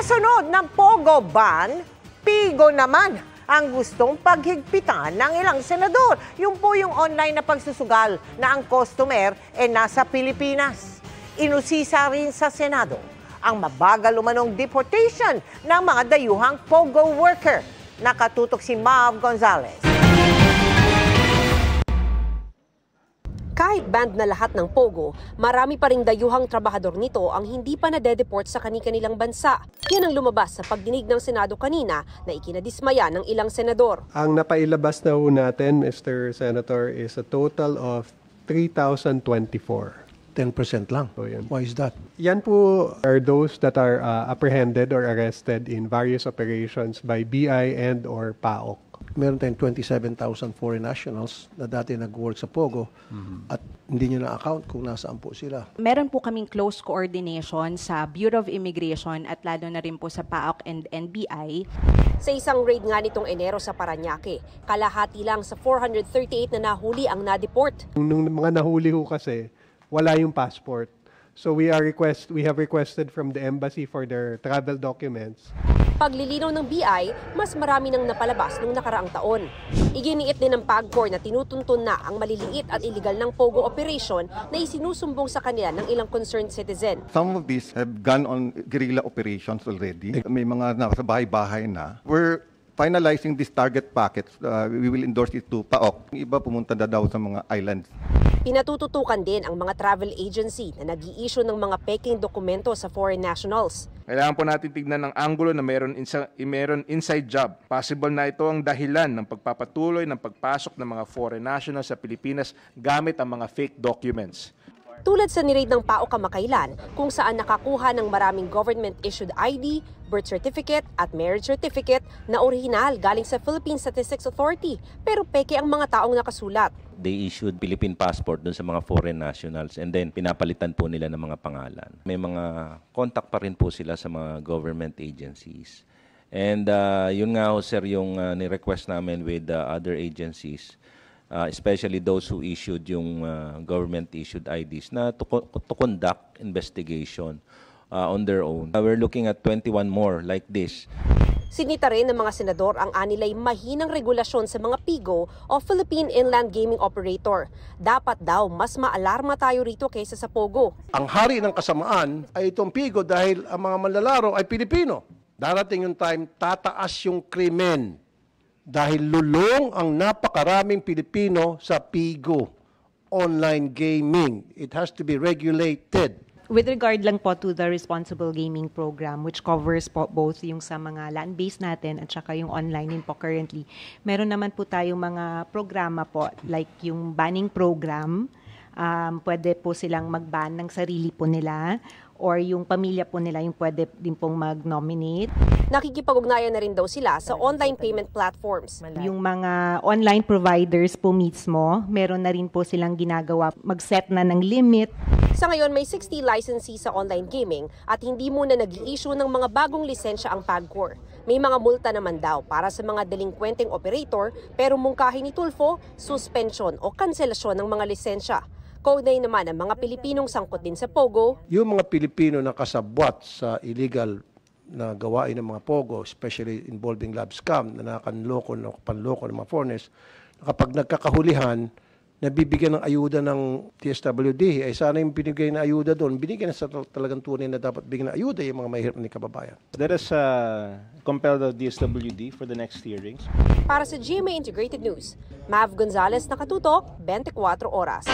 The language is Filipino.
Kasunod ng Pogo ban, Pigo naman ang gustong paghigpitan ng ilang senador. Yung po yung online na pagsusugal na ang customer nasa Pilipinas. Inusisa rin sa Senado ang mabagal umanong deportation ng mga dayuhang Pogo worker. Nakatutok si Mav Gonzalez. Kahit banned na lahat ng Pogo, marami pa ring dayuhang trabahador nito ang hindi pa nadedeport sa kani-kanilang bansa. Yan ang lumabas sa pagdinig ng Senado kanina na ikinadismaya ng ilang senador. Ang napailabas na ho natin, Mr. Senator, is a total of 3,024. 10% lang. So, yan. Why is that? Yan po are those that are apprehended or arrested in various operations by BI and or PAOK. Meron tayong 27,000 foreign nationals na dati nag-work sa Pogo at hindi nyo na-account kung nasaan po sila. Meron po kaming close coordination sa Bureau of Immigration at lalo na rin po sa PAOK and NBI. Sa isang raid nga nitong Enero sa Parañaque, kalahati lang sa 438 na nahuli ang na-deport. Nung mga nahuli ho kasi, wala yung passport. So we have requested from the embassy for their travel documents. Paglilinaw ng BI, mas marami nang napalabas nung nakaraang taon. Iginiit din ng PAGCOR na tinutuntun na ang maliliit at illegal ng Pogo operation na isinusumbong sa kanila ng ilang concerned citizen. Some of these have gone on guerrilla operations already. May mga nasa bahay-bahay na. We're finalizing this target packets. We will endorse it to PAOK. Yung iba pumunta na daw sa mga islands. Pinatututukan din ang mga travel agency na nag-i-issue ng mga peking dokumento sa foreign nationals. Kailangan po natin tignan ng anggulo na meron inside job. Possible na ito ang dahilan ng pagpapatuloy ng pagpasok ng mga foreign nationals sa Pilipinas gamit ang mga fake documents. Tulad sa niraid ng PAOK kamakailan kung saan nakakuha ng maraming government-issued ID, birth certificate at marriage certificate na orihinal galing sa Philippine Statistics Authority pero peke ang mga taong nakasulat. They issued Philippine passport dun sa mga foreign nationals and then pinapalitan po nila ng mga pangalan. May mga contact pa rin po sila sa mga government agencies. And yun nga ho sir yung ni-request namin with other agencies. Especially those who issued yung government-issued IDs na to conduct investigation on their own. We're looking at 21 more like this. Sinita rin ng mga senador ang anilay mahinang regulasyon sa mga PIGO o Philippine Inland Gaming Operator. Dapat daw mas maalarma tayo rito kaysa sa POGO. Ang hari ng kasamaan ay itong Pigo dahil ang mga manlalaro ay Pilipino. Darating yung time, tataas yung krimen. Dahil lulong ang napakaraming Pilipino sa PIGO, online gaming. It has to be regulated. With regard lang po to the responsible gaming program which covers po both yung sa mga land-based natin at saka yung online din po currently, meron naman po tayong mga programa po like yung banning program. Pwede po silang mag-ban ng sarili po nila or yung pamilya po nila yung pwede din pong mag-nominate. Nakikipag-ugnayan na rin daw sila sa online payment platforms. Yung mga online providers po mismo, meron na rin po silang ginagawa, mag-set na ng limit. Sa ngayon, may 60 licensees sa online gaming at hindi muna nag-i-issue ng mga bagong lisensya ang PAGCOR. May mga multa naman daw para sa mga delinkwenteng operator pero mungkahi ni Tulfo, suspension o kanselasyon ng mga lisensya. Kaugnay naman ang mga Pilipinong sangkot din sa Pogo. Yung mga Pilipino na kasabwat sa illegal na gawain ng mga Pogo, especially involving lab scam, na panloko ng mga foreigners, kapag nagkakahulihan, nabibigyan ng ayuda ng TSWD, ay sana yung binigay na ayuda doon, binigyan na sa talagang tunay na dapat bigyan na ayuda yung mga mahirap na kababayan. Let us compel the DSWD for the next hearings. Para sa GMA Integrated News, Mav Gonzalez, nakatutok, 24 oras.